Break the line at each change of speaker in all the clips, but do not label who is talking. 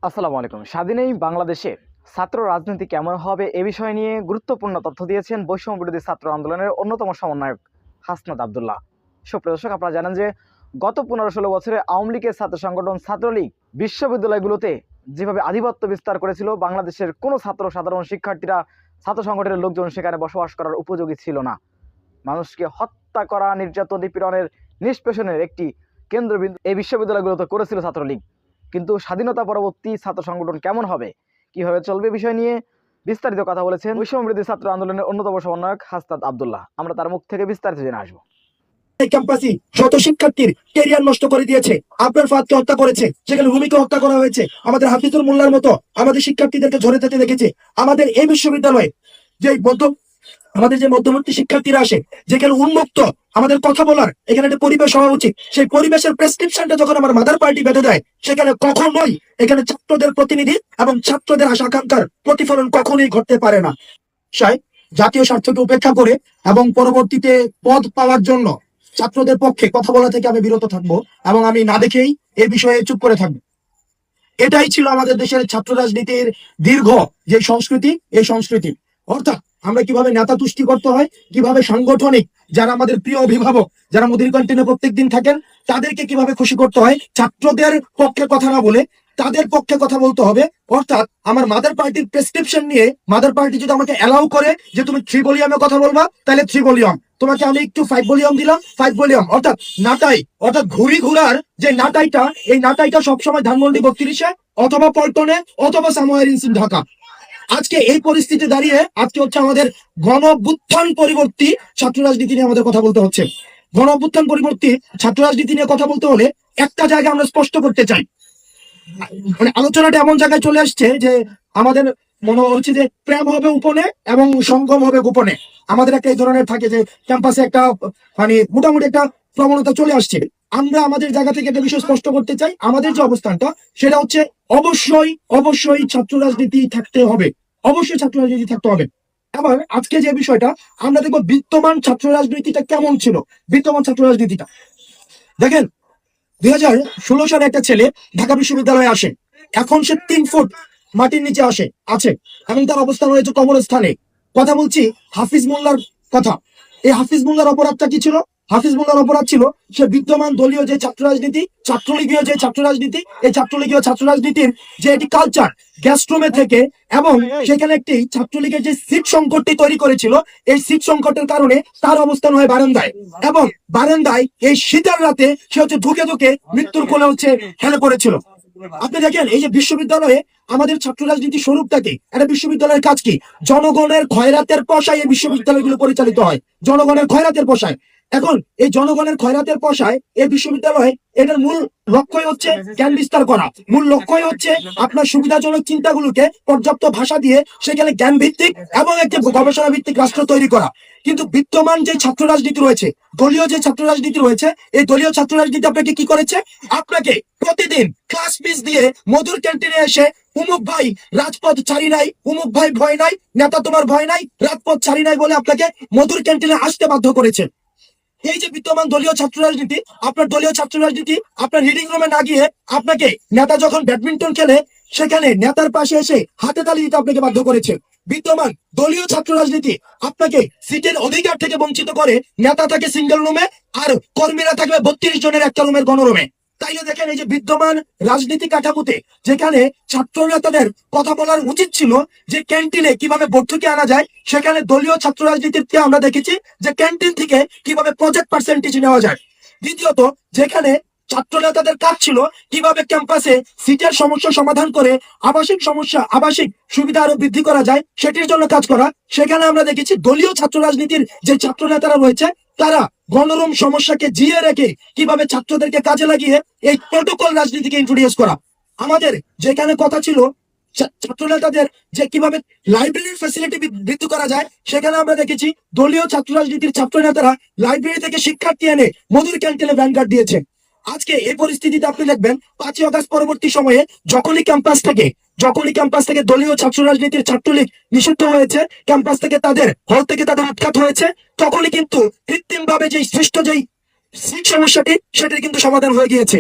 আসসালামু আলাইকুম। স্বাধীন এই বাংলাদেশে ছাত্র রাজনীতি কেমন হবে এ বিষয় নিয়ে গুরুত্বপূর্ণ তথ্য দিয়েছেন বৈষম্য বিরোধী ছাত্র আন্দোলনের অন্যতম সমন্বয়ক হাসনাত আব্দুল্লাহ। সুপ্রিয় দর্শক, আপনারা জানেন যে গত 15-16 বছরে আওয়ামী লীগের ছাত্র সংগঠন ছাত্রলীগ বিশ্ববিদ্যালয়গুলোতে যেভাবে আধিপত্য বিস্তার করেছিল, বাংলাদেশের কোনো সাধারণ শিক্ষার্থীরা, ছাত্র সংগঠনের লোকজন সেখানে বসবাস করার উপযোগী ছিল না। মানুষকে হত্যা করা, নির্যাতন, নিপীড়নের, নিষ্পেষণের একটি কেন্দ্রবিন্দু এই বিশ্ববিদ্যালয়গুলোতে করেছিল ছাত্রলীগ। কিন্তু স্বাধীনতা পরবর্তী ছাত্র সংগঠন কেমন হবে, কিভাবে চলবে বিষয় নিয়ে বিস্তারিত কথা বলেছেন বৈষম্য বিরোধী ছাত্র আন্দোলনের অন্যতম সমন্বয়ক হাসনাত আব্দুল্লাহ। আমরা তার মুখ থেকে বিস্তারিত জেনে আসবো।
ক্যাম্পাসে শত শিক্ষার্থীর ক্যারিয়ার নষ্ট করে দিয়েছে, আপনার ফাদকে হত্যা করেছে, সেখানে ভূমিকে হত্যা করা হয়েছে, আমাদের হাফিজুল মোল্লার মতো আমাদের শিক্ষার্থীদেরকে ঝরে যেতে দেখেছে। আমাদের এই বিশ্ববিদ্যালয়ে যে মধ্যবর্তী শিক্ষার্থীরা আসে, যেখানে উন্মুক্ত আমাদের কথা বলার এখানে একটা পরিবেশ হওয়া উচিত, সেই পরিবেশের প্রেসক্রিপশনটা যখন আমার মাদার পার্টি বেঁধে দেয়, সেখানে কখনোই এখানে ছাত্রদের প্রতিনিধি এবং ছাত্রদের আশা আকাঙ্ক্ষার প্রতিফলন কখনোই ঘটতে পারে না। জাতীয় স্বার্থকে উপেক্ষা করে এবং পরবর্তীতে পদ পাওয়ার জন্য ছাত্রদের পক্ষে কথা বলা থেকে আমি বিরত থাকবো এবং আমি না দেখেই এই বিষয়ে চুপ করে থাকবো। এটাই ছিল আমাদের দেশের ছাত্র রাজনীতির দীর্ঘ যে সংস্কৃতি, এই সংস্কৃতি অর্থাৎ আমরা কিভাবে নেতা তুষ্টি করতে হয়, কিভাবে সাংগঠনিক যারা আমাদের প্রিয় অভিভাবক, যারা মুদির ক্যান্টিনে প্রত্যেকদিন থাকেন, তাদেরকে কিভাবে খুশি করতে হয়, ছাত্রদের পক্ষে কথা না বলে তাদের পক্ষে কথা বলতে হবে। অর্থাৎ আমার মাদার পার্টির প্রেসক্রিপশন নিয়ে মাদার পার্টি যদি আমাকে অ্যালাউ করে যে তুমি 3 ভলিউমে কথা বলবা, তাহলে 3 ভলিউম, তোমাকে আমি একটু 5 ভলিউম দিলাম, 5 ভলিউম। অর্থাৎ ঘুরি ঘুরার যে নাটাইটা, এই নাটাইটা সবসময় ধানমন্ডি 32-এ অথবা পল্টনে অথবা সামোয়ার ইন ঢাকা। আজকে এই পরিস্থিতি দাঁড়িয়ে আজকে হচ্ছে আমাদের গণ অভ্যুত্থান পরিবর্তী ছাত্র রাজনীতি নিয়ে আমাদের কথা বলতে হচ্ছে। গণ অভ্যুত্থান পরিবর্তী ছাত্র রাজনীতি নিয়ে কথা বলতে হলে একটা জায়গা আমরা স্পষ্ট করতে চাই, মানে আলোচনাটা এমন জায়গায় চলে আসছে যে আমাদের মনে হচ্ছে যে প্রেম হবে উপনে এবং সঙ্গম হবে গোপনে। আমাদের একটা এই ধরনের থাকে যে ক্যাম্পাসে একটা মানে মোটামুটি একটা প্রবণতা চলে আসছে। আমরা আমাদের জায়গা থেকে একটা বিষয় স্পষ্ট করতে চাই, আমাদের যে অবস্থানটা সেটা হচ্ছে অবশ্যই ছাত্র রাজনীতি থাকতে হবে, অবশ্যই ছাত্র রাজনীতি থাকতে হবে। আবার আজকে যে বিষয়টা আমরা দেখবো, বিদ্যমান ছাত্র রাজনীতিটা কেমন ছিল। বিদ্যমান ছাত্র রাজনীতিটা দেখেন, 2016 সালে একটা ছেলে ঢাকা বিশ্ববিদ্যালয়ে আসে, এখন সে 3 ফুট মাটির নিচে আছে এবং তার অবস্থান রয়েছে কবরস্থানে। কথা বলছি হাফিজ মোল্লার কথা। এই হাফিজ মোল্লার অপরাধটা কি ছিল? হাফিজ মোল্লার অপরাধ ছিল সে বিদ্যমান দলীয় যে ছাত্র রাজনীতি, ছাত্রলীগীয় যে ছাত্র রাজনীতি, এই ছাত্রলীগীয় ছাত্র রাজনীতির যে একটি কালচার গ্যাস্ট্রোমে থেকে এবং সেখানে একটি ছাত্রলীগের যে সিট সংকটটি তৈরি করেছিল, এই সিট সংকটের কারণে তার অবস্থান হয় বারান্দায়, এবং বারান্দায় এই শীতের রাতে সে হচ্ছে ধুকে ধুকে মৃত্যুর কোলে হচ্ছে হেলে পড়েছিল। আপনি দেখেন এই যে বিশ্ববিদ্যালয়ে আমাদের ছাত্র রাজনীতি স্বরূপটা কি, একটা বিশ্ববিদ্যালয়ের কাজ কি? জনগণের খয়রাতের পয়সায় এই বিশ্ববিদ্যালয়গুলো পরিচালিত হয়, জনগণের খয়রাতের পয়সায়। এখন এই জনগণের খয়রাতের পয়সায় এই বিশ্ববিদ্যালয়, এটার মূল লক্ষ্যই হচ্ছে জ্ঞান বিস্তার করা, মূল লক্ষ্যই হচ্ছে আপনার সুবিধাজনক চিন্তাগুলোকে পর্যাপ্ত ভাষা দিয়ে সেখানে জ্ঞান ভিত্তিক এবং একটি গবেষণা ভিত্তিক রাষ্ট্র তৈরি করা। কিন্তু বিদ্যমান যে ছাত্র রাজনীতি রয়েছে, দলীয় যে ছাত্র রাজনীতি রয়েছে, এই দলীয় ছাত্র রাজনীতি আপনাকে কি করেছে? আপনাকে প্রতিদিন ক্লাস ফিস দিয়ে মধুর ক্যান্টিনে এসে উমুক ভাই রাজপথ ছাড়ি নাই, উমুক ভাই ভয় নাই, নেতা তোমার ভয় নাই, রাজপথ ছাড়ি নাই বলে আপনাকে মধুর ক্যান্টিনে আসতে বাধ্য করেছে। এই যে বিদ্যমান দলীয় ছাত্র রাজনীতি, আপনার দলীয় ছাত্র রাজনীতি আপনার রিডিং রুমে না গিয়ে আপনাকে নেতা যখন ব্যাডমিন্টন খেলে সেখানে নেতার পাশে এসে হাতে তালি দিতে আপনাকে বাধ্য করেছে। বিদ্যমান দলীয় ছাত্র রাজনীতি আপনাকে সিটের অধিকার থেকে বঞ্চিত করে, নেতা থাকে সিঙ্গেল রুমে আর কর্মীরা থাকবে 32 জনের একটা রুমের গণরুমে। তাইলে দেখেন এই যে বিদ্যমান রাজনীতি কাঠামোতে যেখানে ছাত্র নেতাদের কথা বলার উচিত ছিল যে ক্যান্টিনে কিভাবে ভর্তুকি আনা যায়, সেখানে দলীয় ছাত্র রাজনীতিতে আমরা দেখেছি যে ক্যান্টিন থেকে কিভাবে প্রজেক্ট পার্সেন্টেজ নেওয়া যায়। দ্বিতীয়ত, যেখানে ছাত্র নেতাদের কাজ ছিল কিভাবে ক্যাম্পাসে সিটের সমস্যা সমাধান করে আবাসিক সুবিধা আরো বৃদ্ধি করা যায় সেটির জন্য কাজ করা, সেখানে আমরা দেখেছি দলীয় ছাত্র রাজনীতির যে ছাত্র নেতারা রয়েছে তারা গণরুম সমস্যাকে জিয়ে রেখে কিভাবে ছাত্রদেরকে কাজে লাগিয়ে এই প্রোটোকল রাজনীতিকে ইন্ট্রোডিউস করা। আমাদের যেখানে কথা ছিল ছাত্র নেতাদের যে কিভাবে লাইব্রেরির ফ্যাসিলিটি বৃদ্ধি করা যায়, সেখানে আমরা দেখেছি দলীয় ছাত্র রাজনীতির ছাত্র নেতারা লাইব্রেরি থেকে শিক্ষার্থী এনে মধুর ক্যান্টিনে ভ্যানগার্ড দিয়েছে। আজকে এই পরিস্থিতিতে আপনি দেখবেন 5ই আগস্ট পরবর্তী সময়ে যখনই ক্যাম্পাস থেকে দলীয় ছাত্র রাজনীতির ছাত্রলীগ নিষিদ্ধ হয়েছে, ক্যাম্পাস থেকে তাদের হল থেকে তাদের উৎখাত হয়েছে, তখনই কিন্তু কৃত্রিম ভাবে যে সৃষ্ট যেই সিট সমস্যাটি সেটির কিন্তু সমাধান হয়ে গিয়েছে।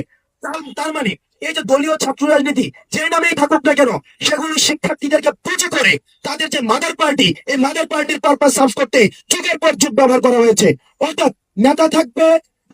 তার মানে এই যে দলীয় ছাত্র রাজনীতি যে নামেই থাকুক না কেন, সেগুলো শিক্ষার্থীদেরকে পুঁজি করে তাদের যে মাদার পার্টি, এই মাদার পার্টির পারপাস সার্ভ করতে যুগের পর যুগ ব্যবহার করা হয়েছে। অর্থাৎ নেতা থাকবে,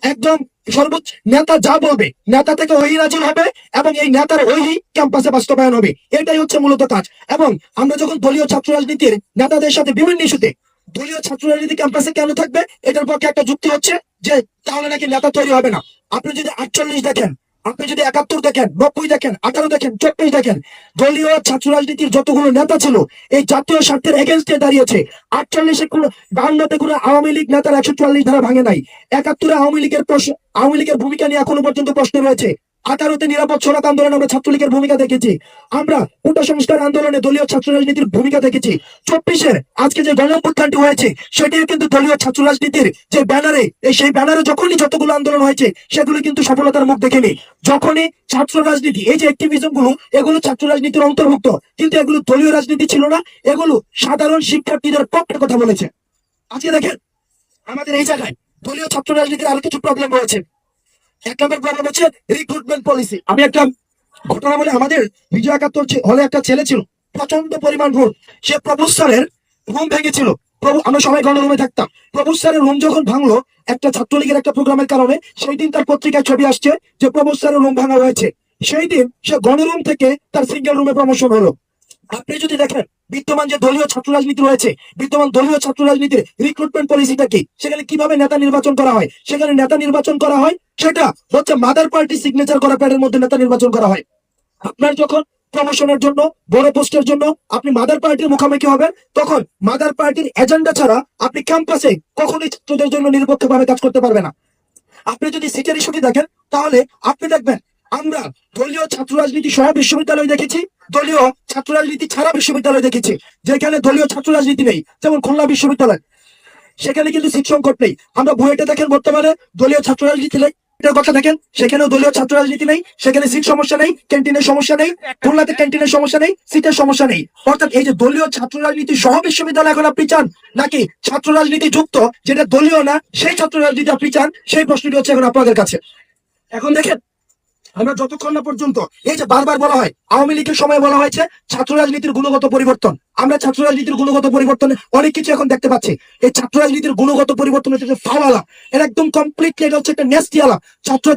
একদম সর্বোচ্চ নেতা যা বলবে নেতা থেকে ওই নাজিল হবে এবং এই নেতার ওই ক্যাম্পাসে বাস্তবায়ন হবে। এটাই হচ্ছে মূলত কাজ। এবং আমরা যখন দলীয় ছাত্র রাজনীতির নেতাদের সাথে বিভিন্ন ইস্যুতে দলীয় ছাত্র রাজনীতি ক্যাম্পাসে কেন থাকবে, এটার পক্ষে একটা যুক্তি হচ্ছে যে তাহলে নাকি নেতা তৈরি হবে না। আপনি যদি 48 দেখেন, আপনি যদি 71 দেখেন, 90 দেখেন, 18 দেখেন, 24 দেখেন, দলীয় ছাত্র রাজনীতির যতগুলো নেতা ছিল এই জাতীয় স্বার্থের এগেনস্টে দাঁড়িয়েছে। 48-এ কোনো 52-তে কোনো আওয়ামী লীগ নেতার 144 ধারা ভাঙে নাই। 71-এ আওয়ামী লীগের ভূমিকা নিয়ে এখনো পর্যন্ত প্রশ্ন রয়েছে। 18-তে নিরাপদ সড়ক আন্দোলনে আমরা ছাত্রলীগের ভূমিকা দেখেছি। আমরা কোটা সংস্কার আন্দোলনে দলীয় ছাত্র রাজনীতির ভূমিকা দেখেছি। 24-এর আজকে যে গণঅভ্যুত্থানটি হয়েছে সেটিও কিন্তু দলীয় ছাত্র রাজনীতির যে ব্যানারে, সেই ব্যানারে যখনই যতগুলো আন্দোলন হয়েছে সেগুলো কিন্তু সফলতার মুখ দেখেনি। যখনই ছাত্র রাজনীতি, এই যে অ্যাক্টিভিজম গুলো, এগুলো ছাত্র রাজনীতির অন্তর্ভুক্ত, কিন্তু এগুলো দলীয় রাজনীতি ছিল না, এগুলো সাধারণ শিক্ষার্থীদের পক্ষে কথা বলেছে। আজকে দেখেন আমাদের এই জায়গায় দলীয় ছাত্র রাজনীতির আরো কিছু প্রবলেম রয়েছে। 1 নম্বর প্রবলেম হচ্ছে রিক্রুটমেন্ট পলিসি। আমি একটা ঘটনা বলে, আমাদের বিজয় 71 হলে একটা ছেলে ছিল, প্রচন্ড পরিমাণ ভোট, সে প্রভু স্যারের রুম ভেঙেছিল। আমরা সবাই গণরুমে থাকতাম। প্রভু স্যারের রুম যখন ভাঙলো একটা ছাত্রলীগের একটা প্রোগ্রামের কারণে, সেই দিন তার পত্রিকায় ছবি আসছে যে প্রভু স্যারের রুম ভাঙা হয়েছে। সেই দিন সে গণরুম থেকে তার সিঙ্গেল রুমে প্রমোশন হলো। আপনি যদি দেখেন বিদ্যমান যে দলীয় ছাত্র রাজনীতি রয়েছে, বিদ্যমান দলীয় ছাত্র রাজনীতির রিক্রুটমেন্ট পলিসিটা কি, সেখানে কিভাবে নেতা নির্বাচন করা হয়, সেখানে নেতা নির্বাচন করা হয় সেটা হচ্ছে মাদার পার্টি সিগনেচার করা প্যাডের মধ্যে নেতা নির্বাচন করা হয়। আপনার যখন প্রমোশনের জন্য, বড় পোস্টের জন্য আপনি মাদার পার্টির মুখোমুখি হবেন, তখন মাদার পার্টির এজেন্ডা ছাড়া আপনি ক্যাম্পাসে কখনোই ছাত্রদের জন্য নিরপেক্ষভাবে কাজ করতে পারবেন না। আপনি যদি সিটের ইস্যুটি দেখেন তাহলে আপনি দেখবেন আমরা দলীয় ছাত্র রাজনীতি সহ বিশ্ববিদ্যালয় দেখেছি, দলীয় ছাত্র রাজনীতি ছাড়া বিশ্ববিদ্যালয় দেখেছি। যেখানে দলীয় ছাত্র রাজনীতি নেই, যেমন খুলনা বিশ্ববিদ্যালয়, সেখানে কিন্তু সিট সংকট নেই। আমরা বুয়েটে দেখেন বর্তমানে দলীয় ছাত্র রাজনীতি নেই, এটার কথা দেখেন সেখানেও দলীয় ছাত্র রাজনীতি নেই, সেখানে সিট সমস্যা নেই, ক্যান্টিনের সমস্যা নেই, খুলনাতে ক্যান্টিনের সমস্যা নেই, সিটের সমস্যা নেই। অর্থাৎ এই যে দলীয় ছাত্র রাজনীতি সহ বিশ্ববিদ্যালয় এখন আপনি চান, নাকি ছাত্র রাজনীতি যুক্ত যেটা দলীয় না সেই ছাত্র রাজনীতি আপনি চান, সেই প্রশ্নটি হচ্ছে এখন আপনাদের কাছে। এখন দেখেন আমরা যতক্ষণ না পর্যন্ত, এই যে বারবার বলা হয় আওয়ামী লীগের সময় বলা হয়েছে ছাত্র রাজনীতির গুণগত পরিবর্তন, আমরা ছাত্র রাজনীতির গুণগত পরিবর্তনে অনেক কিছু এখন দেখতে পাচ্ছি। এই ছাত্র রাজনীতির গুণগত পরিবর্তন হচ্ছে ফাউল আলাপ, এটা একদম কমপ্লিটলি, এটা হচ্ছে একটা নেস্টি আলাপ।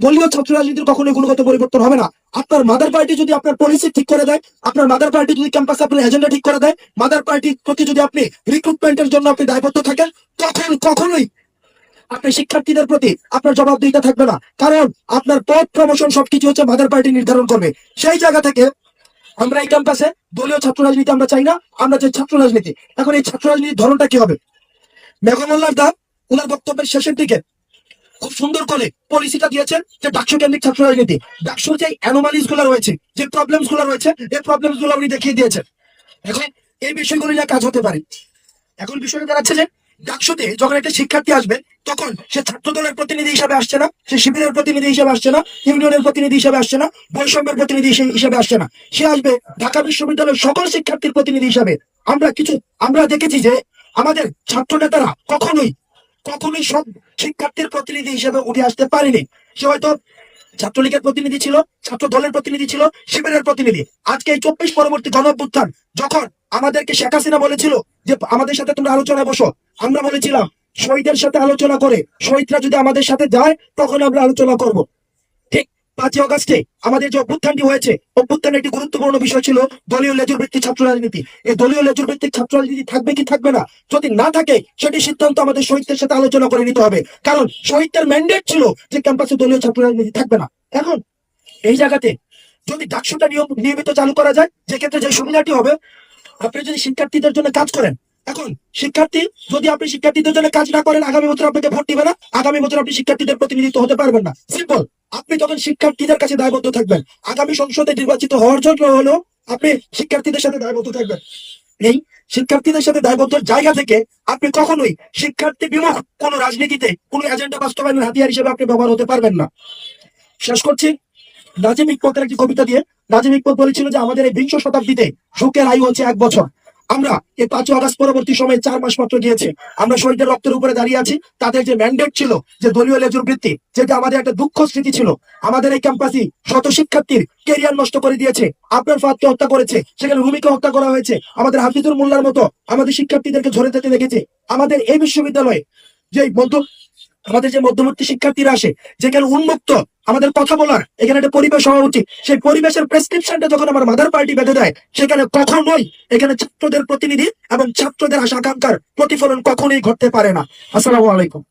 দলীয় ছাত্র রাজনীতির কখনোই গুণগত পরিবর্তন হবে না। আপনার মাদার পার্টি যদি আপনার পলিসি ঠিক করে দেয়, আপনার মাদার পার্টি যদি ক্যাম্পাসে আপনার এজেন্ডা ঠিক করে দেয়, মাদার পার্টির প্রতি যদি আপনি রিক্রুটমেন্টের জন্য আপনি দায়বদ্ধ থাকেন, তখন কখনোই আপনি শিক্ষার্থীদের প্রতি আপনার জবাবদিহিতা থাকবে না। কারণ আপনার পদ প্রমোশন সবকিছু হচ্ছে মাদার পার্টি নির্ধারণ করবে। সেই জায়গা থেকে আমরা এই ক্যাম্পাসে দলীয় ছাত্র রাজনীতি আমরা চাই না, আমরা চাই ছাত্র রাজনীতি। এখন এই ছাত্র রাজনীতির ধরনটা কি হবে? মেঘমল্লার দা ওনার বক্তব্যের শেষের দিকে খুব সুন্দর করে পলিসিটা দিয়েছেন যে ডাকসু কেন্দ্রিক ছাত্র রাজনীতি, ডাকসুর যে অ্যানোমালিস গুলো রয়েছে, যে প্রবলেমস গুলো রয়েছে, এই প্রবলেমস গুলো উনি দেখিয়ে দিয়েছেন। এখন এই বিষয়গুলো নিয়ে কাজ হতে পারে। এখন বিষয়টা দাঁড়াচ্ছে যে ডাকসুতে যখন একটা শিক্ষার্থী আসবে, তখন সে ছাত্র দলের প্রতিনিধি হিসাবে আসছে না, সে শিবিরের প্রতিনিধি হিসাবে আসছে না, ইউনিয়নের প্রতিনিধি হিসাবে আসছে না, বৈষম্যের প্রতিনিধি হিসাবে আসছে না, সে আসবে ঢাকা বিশ্ববিদ্যালয়ের সকল শিক্ষার্থীর প্রতিনিধি হিসাবে। আমরা দেখেছি যে আমাদের ছাত্র নেতারা কখনোই সব শিক্ষার্থীর প্রতিনিধি হিসেবে উঠে আসতে পারেনি। সে হয়তো ছাত্রলীগের প্রতিনিধি ছিল, ছাত্র দলের প্রতিনিধি ছিল, শিবিরের প্রতিনিধি। আজকে এই 24 পরবর্তী গণঅভ্যুত্থান যখন আমাদেরকে শেখ হাসিনা বলেছিল যে আমাদের সাথে তোমরা আলোচনায় বসো, আমরা বলেছিলাম শহীদের সাথে আলোচনা করে, শহীদরা যদি আমাদের সাথে যায় তখন আমরা আলোচনা করব। ঠিক 5 অগস্টে আমাদের যে অভ্যুত্থানটি হয়েছে, অভ্যুত্থানের একটি গুরুত্বপূর্ণ বিষয় ছিল দলীয় লেজুর ভিত্তিক ছাত্র রাজনীতি। এই দলীয় লেজুর ভিত্তিক ছাত্র রাজনীতি থাকবে কি থাকবে না, যদি না থাকে সেটি সিদ্ধান্ত আমাদের শহীদদের সাথে আলোচনা করে নিতে হবে। কারণ শহীদদের ম্যান্ডেট ছিল যে ক্যাম্পাসে দলীয় ছাত্র রাজনীতি থাকবে না। এখন এই জায়গাতে যদি ডাকসুটা নিয়মিত চালু করা যায়, যে ক্ষেত্রে যে সুবিধাটি হবে, আপনি যদি শিক্ষার্থীদের জন্য কাজ করেন, এখন যদি আপনি শিক্ষার্থীদের জন্য কাজ না করেন, আগামী বছর আপনাকে ভোট দিবে না, আগামী বছর আপনি শিক্ষার্থীদের প্রতিনিধিত্ব হতে পারবেন না। সিম্পল। আপনি তখন শিক্ষার্থীদের কাছে দায়বদ্ধ থাকবেন, আগামী সংসদে নির্বাচিত হওয়ার জন্য হলেও আপনি শিক্ষার্থীদের সাথে দায়বদ্ধ থাকবেন। এই শিক্ষার্থীদের সাথে দায়বদ্ধ জায়গা থেকে আপনি কখনোই শিক্ষার্থী বিমুখ কোন রাজনীতিতে কোন এজেন্ডা বাস্তবায়নের হাতিয়ার হিসেবে আপনি ব্যবহার হতে পারবেন না। শেষ করছি নাজিম ইকবালের একটি কবিতা দিয়ে। নাজিম ইকবাল বলেছিল যে আমাদের এই 20 শতাব্দীতে সুখের আয়ু হচ্ছে 1 বছর। আমরা এই 5 আগস্ট পরবর্তী সময়ে 4 মাস মাত্র গিয়েছে, আমরা শহীদের রক্তের উপরে দাঁড়িয়ে আছি। তাদের যে ম্যান্ডেট ছিল, যে দলীয় লেজুর বৃত্তি, যেটা আমাদের একটা দুঃখ স্মৃতি ছিল, আমাদের এই ক্যাম্পাসে শত শিক্ষার্থীর কেরিয়ার নষ্ট করে দিয়েছে। আপনার ফাদকে হত্যা করেছে, সেখানে রুমিকে হত্যা করা হয়েছে। আমাদের হাফিজুর মোল্লার মতো আমাদের শিক্ষার্থীদেরকে ঝরে যেতে দেখেছে। আমাদের এই বিশ্ববিদ্যালয়ে যে আমাদের যে মধ্যবর্তী শিক্ষার্থীরা আসে, যেখানে উন্মুক্ত আমাদের কথা বলার এখানে একটা পরিবেশ হওয়া উচিত, সেই পরিবেশের প্রেসক্রিপশনটা যখন আমার মাদার পার্টি বেঁধে দেয়, সেখানে কখনোই এখানে ছাত্রদের প্রতিনিধি এবং ছাত্রদের আশা আকাঙ্ক্ষার প্রতিফলন কখনোই ঘটতে পারে না। আসসালামু আলাইকুম।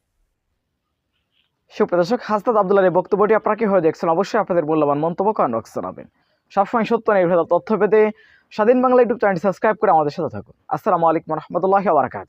সুপ্রিয় দর্শক, হাসনাত আব্দুল্লাহর এই বক্তব্যটি আপনারা কি হয়ে দেখছেন? অবশ্যই আপনাদের মূল্যবান মন্তব্য কমেন্ট বক্সে জানাবেন। সবসময় সত্য নির্ভর তথ্য পেতে স্বাধীন বাংলা ইউটিউব চ্যানেলটি সাবস্ক্রাইব করে আমাদের সাথে থাকুন। আসসালামু আলাইকুম রহমতুল্লাহি ওয়া বারাকাতুহু।